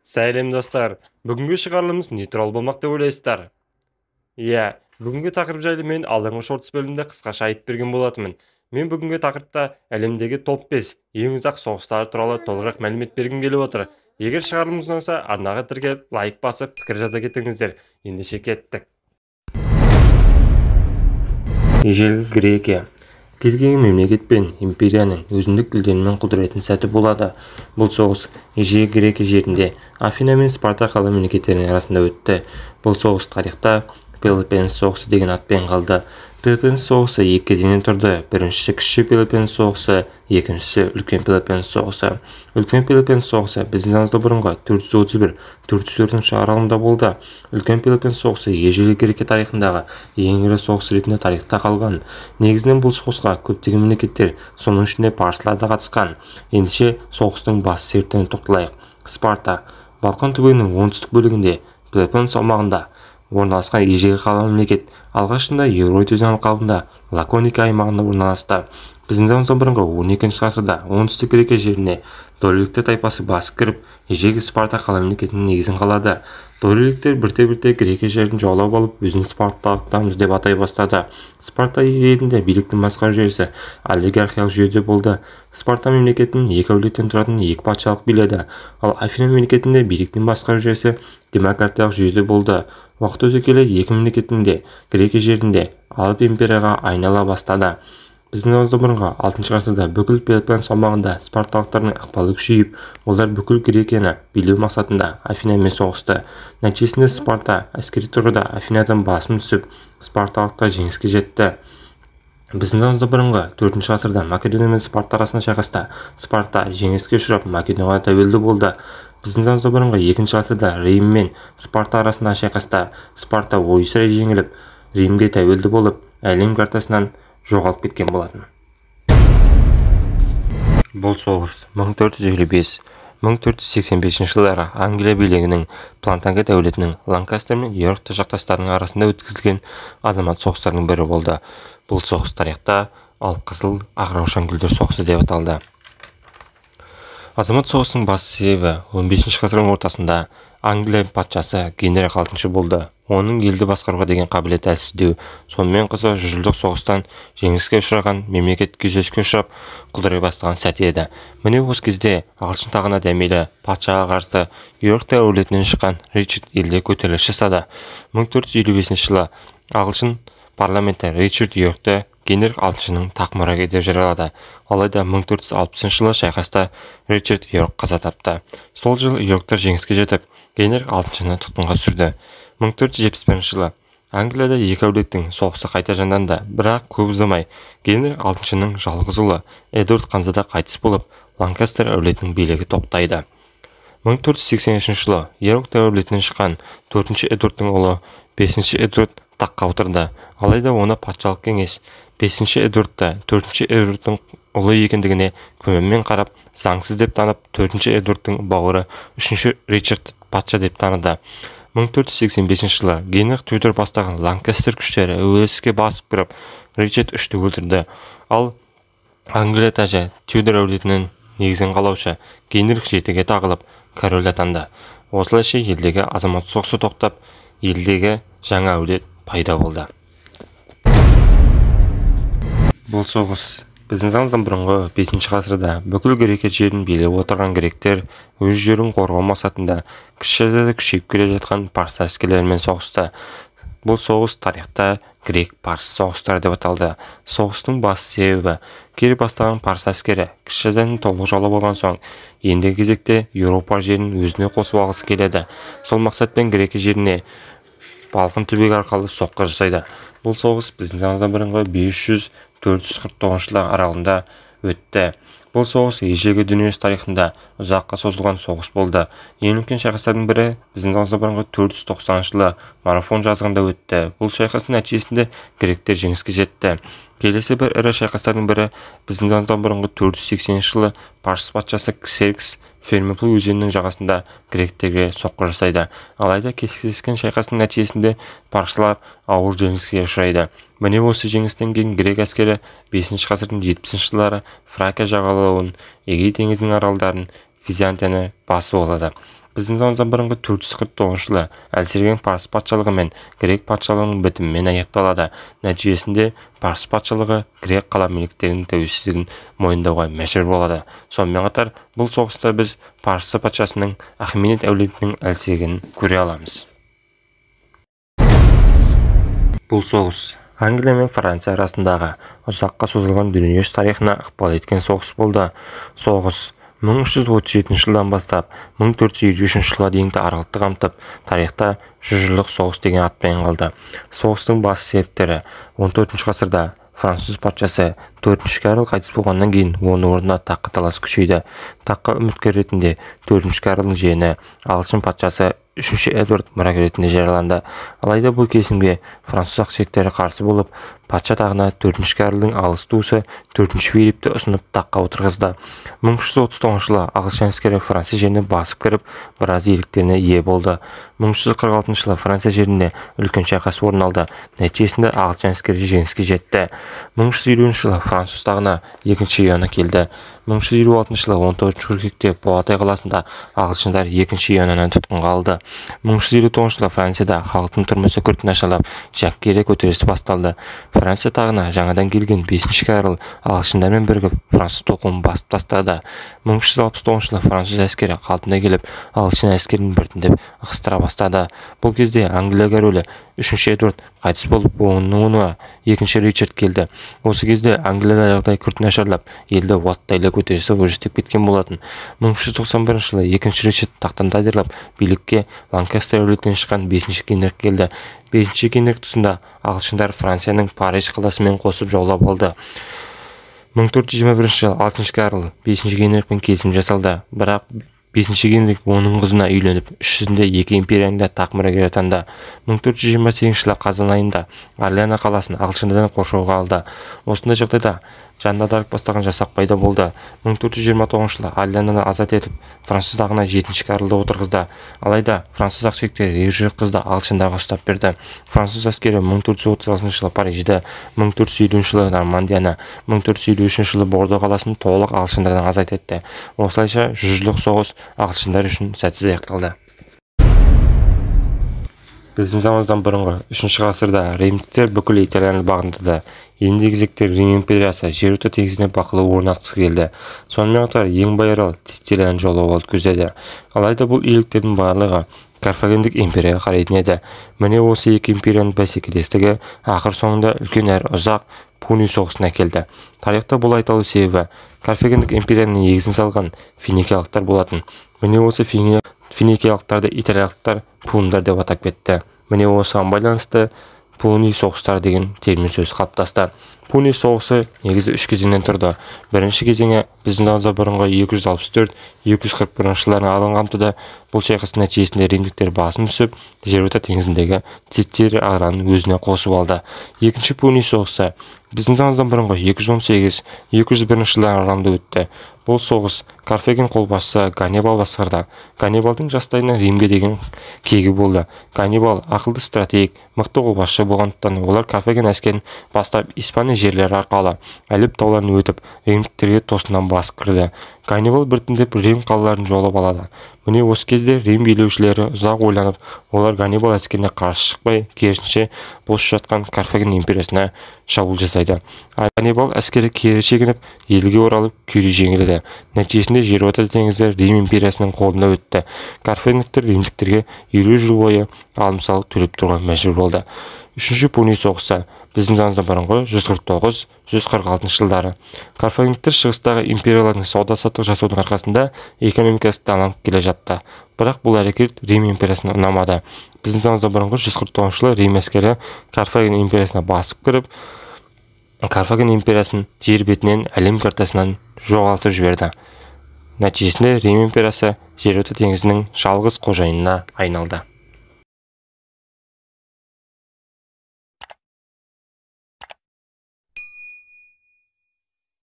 Сәлем достар, бүгінгі шығарылымыз нейтрал болмақ деп ойлайсыздар. Иә, бүгінгі тақырып жайлы мен алдыңғы шортс бөлімінде қысқаша айтып берген болатынмын. Мен бүгінгі тақырыпта әлемдегі топ 5 ең ұзақ соғыстары туралы толығырақ мәлімет бергім келіп отыр. Егер шығарылымымыз ұнаса, арнаға тіркеліп, лайк басып, пікір жаза кетіңіздер. Ендеше кеттік. Ежелгі Грекия. Кез келген мемлекет пен империяның өзіндік гүлдену мен құдіретін сәті болады. Бұл соғыс ежелгі Грекия жерінде Афина мен Спарта қала мемлекеттерінің арасында өтті. Бұл соғыс тарихта Пелопоннес соғысы деген атпен қалды. Пелопоннес соғысы екі кезеңнен тұрды. Біріншісі кіші Пелопоннес соғысы, екіншісі үлкен Пелопоннес соғысы. Үлкен Пелопоннес соғысы біздің заманымыздан бұрынғы 431-404 аралығында болды. Үлкен Пелопоннес соғысы ежелгі Грекия тарихындағы ең ірі соғыс ретінде тарихта қалған. Негізінен бұл соғысқа көптеген мемлекеттер, соның ішінде парсылар да қатысқан. Ендеше соғыстың басты себептеріне тоқталайық. Спарта Балқан түбегінің оңтүстік бөлігінде Пелопоннес аумағында орналасқан ежелгі қала мемлекет. Алғашында Еуроид өзені алқабында Лаконика аймағында орналасты. Біздің заманымыздан бұрынғы 12-ші ғасырда оңтүстік Грекия жеріне Дорийліктер тайпасы басып кіріп, ежелгі Спарта қала мемлекетінің негізін қалады. Дорийліктер бірте-бірте Грекия жерін жаулап алып, өзін спарталықтарымыз деп атай бастады. Спарта елінде биліктің басқару жүйесі олигархиялық жүйеде болды. Спарта мемлекетінің екі әулеттен тұратын екі патшалық биледі, ал Афина мемлекетінде биліктің басқару жүйесі демократиялық жүйеде болды. Уақыт өте келе екі мемлекеттің де Грекия жерінде алып империяға айнала бастады. Біздің заманымыздан бұрынғы 6-шы ғасырда бүкіл Пелопоннес аумағында спарталықтардың ықпалы күшейіп, олар бүкіл Грекияны билеу мақсатында Афинамен соғысты. Нәтижесінде Спарта әскери тұрғыда Афинадан басым түсіп, спарталықтар жеңіске жетті. Біздің заманымыздан бұрынғы 4-ші ғасырда Македония мен Спарта арасында шайқаста Спарта жеңіске ұшырап Македонияға тәуелді болды. Біздің заманымыздан бұрынғы 2-ші ғасырда Рим мен Спарта арасында шайқаста Спарта ойсырай жеңіліп, Римге тәуелді болып, әлем картасынан жоғалып кеткен болатын. Бұл соғыс 1455-1485 жылдары Англия билігінің Плантагет әулетінің Ланкастер мен Йорк жақтастарының арасында өткізілген азамат соғыстарының бірі болды. Бұл соғыс тарихта Алқызыл Ақ-раушан гүлдер соғысы деп аталды. Азамат соғысының басты себебі 15-ші ғасырдың ортасында Англия патшасы Генрих VI болды. Оның елді басқаруға деген қабілеті әлсіздеу, сонымен қоса жүзжылдық соғыстан жеңіске ұшыраған мемлекет күйзеліске ұшырап құлдырай бастаған сәті еді. Міне осы кезде ағылшын тағына дәмелі патшаға қарсы Йорк әулетінен шыққан Ричард елде көтеріліс жасады. 1455 жылы ағылшын парламенті Ричард Йоркты Генрих VIның тақ мұрагері деп жариялады. Алайда 1460 жылы шайқаста Ричард Йорк қаза тапты. Сол жылы Йорктар жеңіске жетіп, Генрих VIны тұтқынға түсірді. 1471 жылы Англияда екі әулеттің соғысы қайта жанданды, бірақ көп ұзамай Генрих VIның жалғыз ұлы Эдуард ханзада қайтыс болып, Ланкастер әулетінің билігі тоқтайды. 1483 жылы Йорк әулетінен шыққан 4-ші Эдуардтың ұлы 5-ші Эдуард таққа отырды. Алайда оны патшалық кеңес 5-ші Эдуардты 4-ші Эдуардтың ұлы екендігіне көңілмен қарап, заңсыз деп танып, 4-ші Эдуардтың бауыры 3-ші Ричард патша деп таныды. 1485 жылы Генрих Тюдор бастаған Ланкастер күштері әуеліске басып кіріп, Ричард 3-ті өлтірді. Ал Англия тәжі Тюдор әулетінің негізін қалаушы Генрих 7-ге тағылып, король атанды. Осылайша елдегі азамат соғысы тоқтап, елдегі жаңа әулет пайда болды. Бұл соғыс біздің заманымыздан бұрынғы 5-ші ғасырда бүкіл Грекия жерін билеп отырған гректер өз жерін қорғау мақсатында кіші азияда күшейіп келе жатқан парсы әскерлерімен соғысты. Бұл соғыс тарихта грек-парсы соғыстары деп аталды. Соғыстың басты себебі келе бастаған парсы әскері кіші азияны толық жаулап алған соң, ендігі кезекте Еуропа жерін өзіне қосып алғысы келеді. Сол мақсатпен Грекия жеріне Балқан түбегі арқылы соққы жасайды. Бұл соғыс біздің заманымыздан бұрынғы 500-449 жылдар аралығында өтті. Бұл соғыс ежелгі дүние тарихында ұзаққа созылған соғыс болды. Ең үлкен шайқастардың бірі біздің заманымыздан бұрынғы 490 жылы Марафон жазығында өтті. Бұл шайқастың нәтижесінде гректер жеңіске жетті. Келесі бір ірі шайқастардың бірі біздің заманымыздан бұрынғы 480 жылы Парсы патшасы Ксеркс Фермопыл өзенінің жағасында гректерге соққы жасайды. Алайда кескілескен шайқастың нәтижесінде парсылар ауыр жеңіске ұшырайды. Міне осы жеңістен кейін грек әскері 5-ші ғасырдың 70-ші жылдары Фракия жағалауын, Эгей теңізінің аралдарын, Византияны басып алады. Біздің заманымыздан бұрынғы 449 жылы әлсіреген парсы патшалығы мен грек патшалығының бітімімен аяқталады. Нәтижесінде парсы патшалығы грек қала мемлекеттерінің тәуелсіздігін мойындауға мәжбүр болады. Сонымен қатар бұл соғыста біз парсы патшасының Ахеменид әулетінің әлсірегенін көре аламыз. Бұл соғыс Англия мен Франция арасындағы ұзаққа созылған дүниежүзі тарихына ықпал еткен соғыс болды. Соғыс 1337 жылдан бастап 1453 жылға дейінгі аралықты қамтып, тарихта 100 жылдық соғыс деген атпен қалды. Соғыстың басты себептері 14 ғасырда француз патшасы 4 Карл қайтыс болғаннан кейін оның орнына таққа талас күшейді. Таққа үміткер ретінде 4 Карлдың жиені ағылшын патшасы 3 Эдвард мұрагер ретінде жарияланды. Алайда бұл келісімге француз ақсүйектері қарсы болып, патша тағына 4 Карлдың алыс туысы 4 Филиппті ұсынып таққа отырғызды. 1339 жылы ағылшын әскері Франция жеріне басып кіріп, біраз иеліктеріне ие болды. 1346 жылы Франция жерінде үлкен шайқас орын алды. Нәтижесінде ағылшын әскері жеңіске жетті. 1350 жылы француз тағына 2 Иоанна келді. 1356 жылы 19 қыркүйекте Пуатай қаласында ағылшындар 2 Иоаннаны тұтқынға алды. 1359 жылы Францияда халықтың тұрмысы күрт нашарлап, жаккері көтерілісі басталды. Франция тағына жаңадан келген 5 Карл ағылшындармен бірігіп француз толқынын басып тастады. 1369 жылы француз әскері қалпына келіп, ағылшын әскерін біртіндеп ығыстыра бастады. Бұл кезде Англия королі 3 Эдвард қайтыс болып, оның орнына 2 Ричард келді. Осы кезде Англияда жағдай күрт нашарлап, елді уаттайлы көтерілісі өрістеп кеткен болатын. 1391 жылы 2 Ричард тақтан тайдырылып, билікке Ланкастер әулетінен шыққан 5 Генрих келді. 5 Генрих тұсында ағылшындар Францияның Париж қаласымен қосып жаулап алды. 1421 жылы 6 Карл 5 Генрихпен келісім жасалды. Бірақ 5 Генрих оның қызына үйленіп, үшісінде 2 империяның да тақ мұрагері атанды. 1428 жылы қазан айында Орлеан қаласын ағылшындардан қоршауға алды. Осындай жағдайда жандаралдық бастаған жасақ пайда болды. 1429 жылы Орлеанды азат етіп, француз тағына 7 Карлды отырғызды. Алайда француз ақсүйектері ержүрек қызды ағылшындарға ұстап берді. Француз әскері 1436 жылы Парижді, 1450 жылы Нормандияны, 1453 жылы Бордо қаласын толық ағылшындардан азат етті. Осылайша 100 жылдық соғыс ағылшындар үшін сәтсіз аяқталды. Біздің заманымыздан бұрынғы 3 ғасырда римдіктер бүкіл Италияны бағындырды. Енді кезекте Рим империясы жерорта теңізіне бақылау орнатқысы келді. Сонымен қатар ең бай арал Сицилияны жаулап алуды көздеді. Алайда бұл иеліктердің барлығы Карфагендік империяға қарайтын еді. Міне осы екі империяның бәсекелестігі ақыр соңында үлкен әрі ұзақ Пуни соғысына келді. Тарихта бұл айтылу себебі Карфагендік империяның негізін салған финикиялықтар болатын. Міне осы финикиялықтарды италиялықтар пундар деп атап кетті. Міне осыған байланысты Пуни соғыстары деген термин сөз қалыптасты. Пуни соғысы негізі 3 кезеңнен тұрды. Бірінші кезеңі біздің заманымыздан бұрынғы 264-241 жылдардың арын қамтыды. Бұл шайқастың нәтижесінде римдіктер басым түсіп, жерорта теңізіндегі Сицилия араның өзіне қосып алды. Екінші Пуни соғысы біздің заманымыздан бұрынғы 218-201 жылдар аралығында өтті. Бұл соғыс Карфаген қолбасшысы Ганнибал басқарды. Ганнибалдың жастайынан Римге деген кегі болды. Ганнибал ақылды стратег, мықты қолбасшы болғандықтан олар Карфаген әскерін бастап Испания жерлері арқылы Алеп тауларын өтіп, римдіктерге тосыннан басып кірді. Ганнибал біртіндеп Рим қалаларын жаулап алады. Міне осы кезде Рим билеушілері ұзақ ойланып, олар Ганнибал әскеріне қарсы шықпай, керісінше бос жатқан Карфаген империясына шабуыл жасайды. Ганнибал әскері кері шегініп, елге оралып, күйрей жеңілді. Нәтижесінде жерорта теңізі Рим империясының қолына өтті. Карфагендіктер римдіктерге 50 жыл бойы алым-салық төлеп тұруға мәжбүр болды. Үшінші Пуни соғысы біздің заманымыздан бұрынғы 149-146 жылдары. Карфагендіктер шығыстағы империялардың сауда-саттық жасаудың арқасында экономикасы дамып келе жатты. Бірақ бұл әрекет Рим империясына ұнамады. Біздің заманымыздан бұрынғы 149 жылы Рим әскері Карфаген империясына басып кіріп, Карфаген империясын жер бетінен әлем картасынан жоғалтып жіберді. Нәтижесінде Рим империясы жерорта теңізінің жалғыз қожайынына айналды.